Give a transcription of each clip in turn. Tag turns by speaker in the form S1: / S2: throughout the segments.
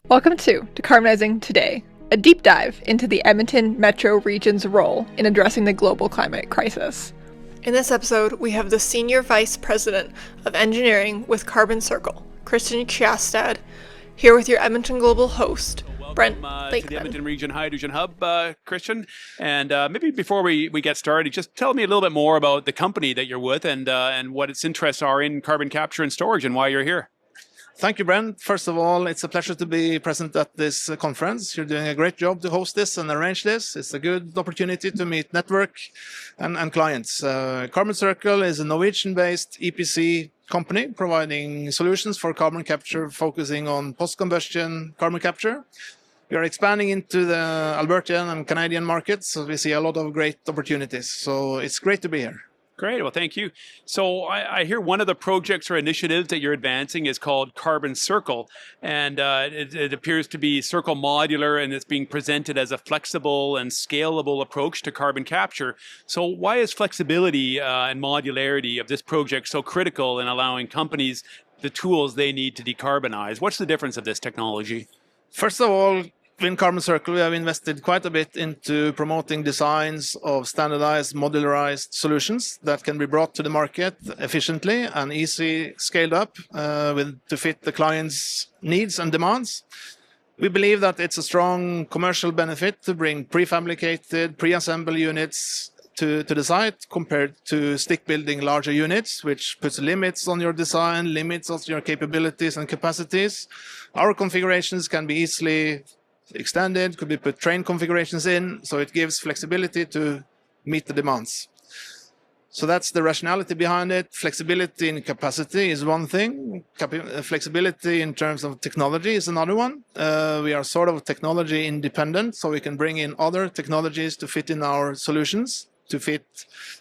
S1: Welcome to Decarbonizing Today, a deep dive into the Edmonton Metro region's role in addressing the global climate crisis. In this episode, we have the Senior Vice President of Engineering with Carbon Circle, Kristian Kjæstad, here with your Edmonton Global host, Brent Lakeman.
S2: To the Edmonton Region Hydrogen Hub, Kristian. And maybe before we get started, just tell me a little bit more about the company that you're with and what its interests are in carbon capture and storage and why you're here.
S3: Thank you, Brent. First of all, it's a pleasure to be present at this conference. You're doing a great job to host this and arrange this. It's a good opportunity to meet network and clients. Carbon Circle is a Norwegian-based EPC company providing solutions for carbon capture, focusing on post-combustion carbon capture. We are expanding into the Albertan and Canadian markets, so we see a lot of great opportunities. So it's great to be here.
S2: Great. Well, thank you. So I hear one of the projects or initiatives that you're advancing is called Carbon Circle, and it appears to be circle modular, and it's being presented as a flexible and scalable approach to carbon capture. So why is flexibility and modularity of this project so critical in allowing companies the tools they need to decarbonize? What's the difference of this technology?
S3: First of all, in Carbon Circle, we have invested quite a bit into promoting designs of standardized, modularized solutions that can be brought to the market efficiently and easily scaled up to fit the client's needs and demands. We believe that it's a strong commercial benefit to bring prefabricated, pre-assembled units to the site compared to stick building larger units, which puts limits on your design, limits on your capabilities and capacities. Our configurations can be easily extended, could be put train configurations in, so it gives flexibility to meet the demands. So that's the rationality behind it. Flexibility in capacity is one thing. Flexibility in terms of technology is another one. We are sort of technology independent, so we can bring in other technologies to fit in our solutions, to fit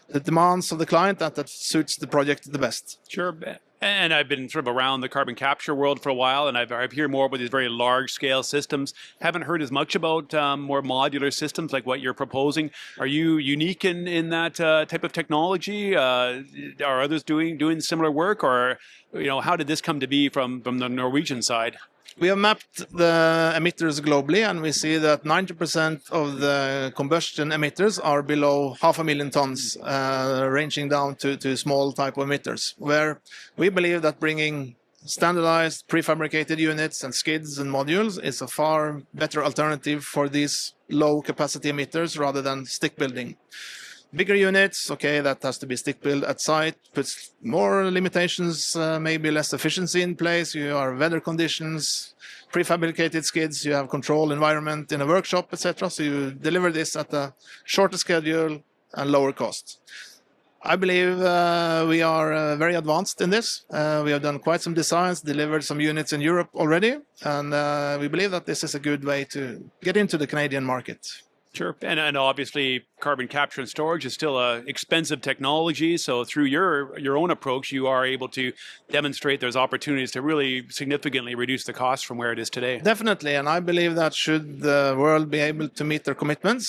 S3: the demands of the client that suits the project the best.
S2: Sure. And I've been sort of around the carbon capture world for a while, and I've heard more about these very large-scale systems. Haven't heard as much about more modular systems like what you're proposing. Are you unique in that type of technology? Are others doing similar work, or how did this come to be from the Norwegian side?
S3: We have mapped the emitters globally, and we see that 90% of the combustion emitters are below 500,000 tons, ranging down to small type of emitters, where we believe that bringing standardized prefabricated units and skids and modules is a far better alternative for these low capacity emitters rather than stick building. Bigger units, okay, that has to be stick built at site, puts more limitations, maybe less efficiency in place. You have weather conditions, prefabricated skids, you have control environment in a workshop, etc. So you deliver this at a shorter schedule and lower cost. I believe we are very advanced in this. We have done quite some designs, delivered some units in Europe already, and we believe that this is a good way to get into the Canadian market.
S2: Sure. And obviously carbon capture and storage is still an expensive technology. So through your own approach, you are able to demonstrate there's opportunities to really significantly reduce the cost from where it is today.
S3: Definitely. And I believe that should the world be able to meet their commitments,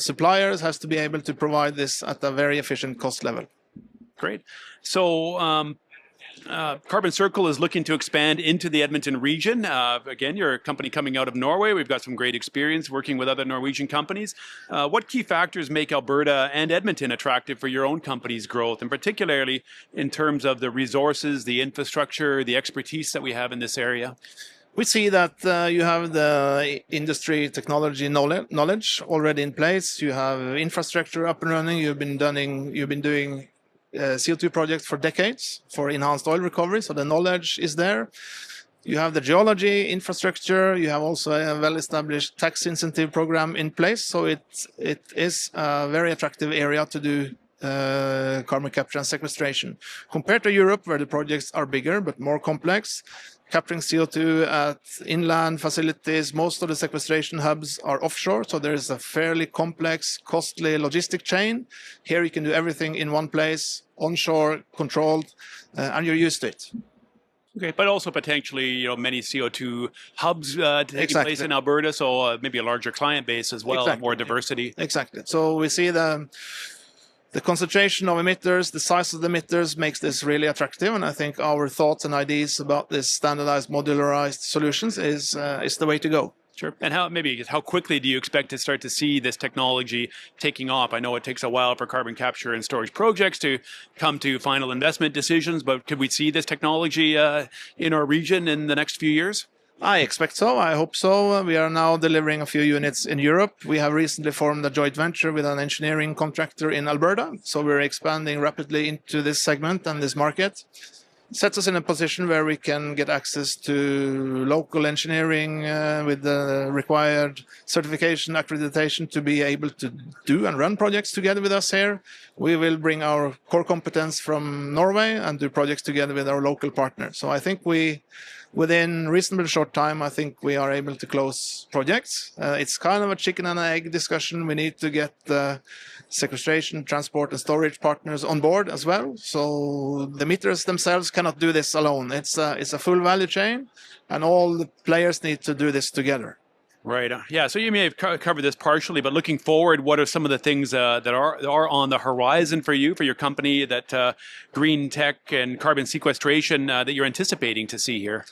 S3: suppliers has to be able to provide this at a very efficient cost level.
S2: Great. So Carbon Circle is looking to expand into the Edmonton region. Again, you're a company coming out of Norway. We've got some great experience working with other Norwegian companies. What key factors make Alberta and Edmonton attractive for your own company's growth, and particularly in terms of the resources, the infrastructure, the expertise that we have in this area?
S3: We see that you have the industry technology knowledge already in place. You have infrastructure up and running. You've been doing CO2 projects for decades for enhanced oil recovery, so the knowledge is there. You have the geology infrastructure. You have also a well-established tax incentive program in place, so it is a very attractive area to do carbon capture and sequestration. Compared to Europe, where the projects are bigger but more complex, capturing CO2 at inland facilities, most of the sequestration hubs are offshore, so there is a fairly complex, costly logistic chain. Here you can do everything in one place, onshore, controlled, and you're used to it.
S2: Okay, but also potentially, many CO2 hubs taking place in Alberta, so maybe a larger client base as well,
S3: exactly.
S2: More diversity.
S3: Exactly. So we see the concentration of emitters, the size of the emitters makes this really attractive. And I think our thoughts and ideas about this standardized, modularized solutions is the way to go.
S2: Sure. And how quickly do you expect to start to see this technology taking off? I know it takes a while for carbon capture and storage projects to come to final investment decisions, but could we see this technology in our region in the next few years?
S3: I expect so. I hope so. We are now delivering a few units in Europe. We have recently formed a joint venture with an engineering contractor in Alberta. So we're expanding rapidly into this segment and this market. Sets us in a position where we can get access to local engineering with the required certification, accreditation to be able to do and run projects together with us here. We will bring our core competence from Norway and do projects together with our local partners. So I think within reasonably short time, I think we are able to close projects. It's kind of a chicken and egg discussion. We need to get the sequestration, transport, and storage partners on board as well. So the emitters themselves cannot do this alone. It's a full value chain, and all the players need to do this together.
S2: Right. Yeah. So you may have covered this partially, but looking forward, what are some of the things that are on the horizon for you, for your company, that green tech and carbon sequestration that you're anticipating to see here?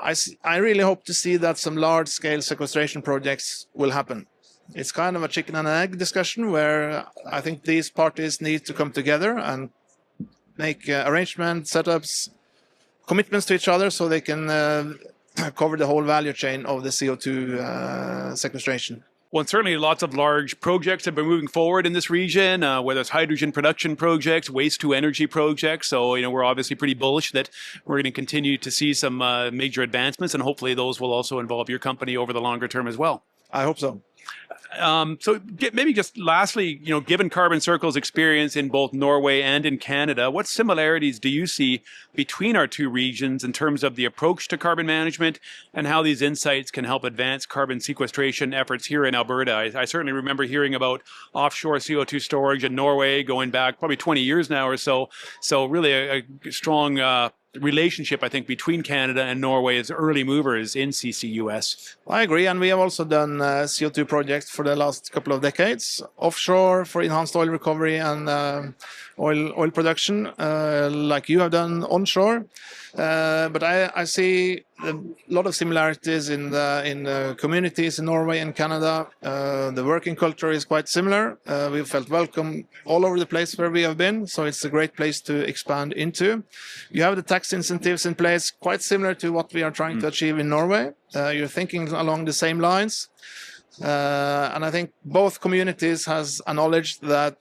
S3: I really hope to see that some large-scale sequestration projects will happen. It's kind of a chicken and egg discussion where I think these parties need to come together and make arrangements, setups, commitments to each other so they can cover the whole value chain of the CO2 sequestration.
S2: Well, certainly lots of large projects have been moving forward in this region, whether it's hydrogen production projects, waste to energy projects. So, we're obviously pretty bullish that we're going to continue to see some major advancements, and hopefully those will also involve your company over the longer term as well.
S3: I hope so.
S2: So maybe just lastly, given Carbon Circle's experience in both Norway and in Canada, what similarities do you see between our two regions in terms of the approach to carbon management and how these insights can help advance carbon sequestration efforts here in Alberta? I certainly remember hearing about offshore CO2 storage in Norway going back probably 20 years now or so. So really a strong relationship, I think, between Canada and Norway as early movers in CCUS.
S3: I agree, and we have also done CO2 projects for the last couple of decades, offshore for enhanced oil recovery and oil production, like you have done onshore. But I see a lot of similarities in the communities in Norway and Canada. The working culture is quite similar. We've felt welcome all over the place where we have been, so it's a great place to expand into. You have the tax incentives in place, quite similar to what we are trying to achieve in Norway. You're thinking along the same lines. And I think both communities has acknowledged that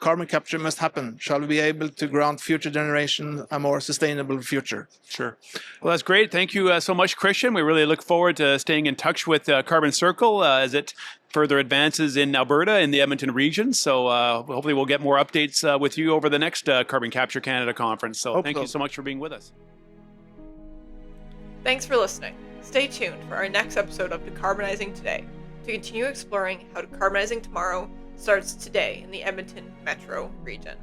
S3: carbon capture must happen. Shall we be able to grant future generation a more sustainable future?
S2: Sure. Well, that's great. Thank you so much, Kristian. We really look forward to staying in touch with Carbon Circle as it further advances in Alberta in the Edmonton region. So hopefully we'll get more updates with you over the next Carbon Capture Canada conference. So thank you so much for being with us.
S1: Thanks for listening. Stay tuned for our next episode of Decarbonizing Today to continue exploring how decarbonizing tomorrow starts today in the Edmonton metro region.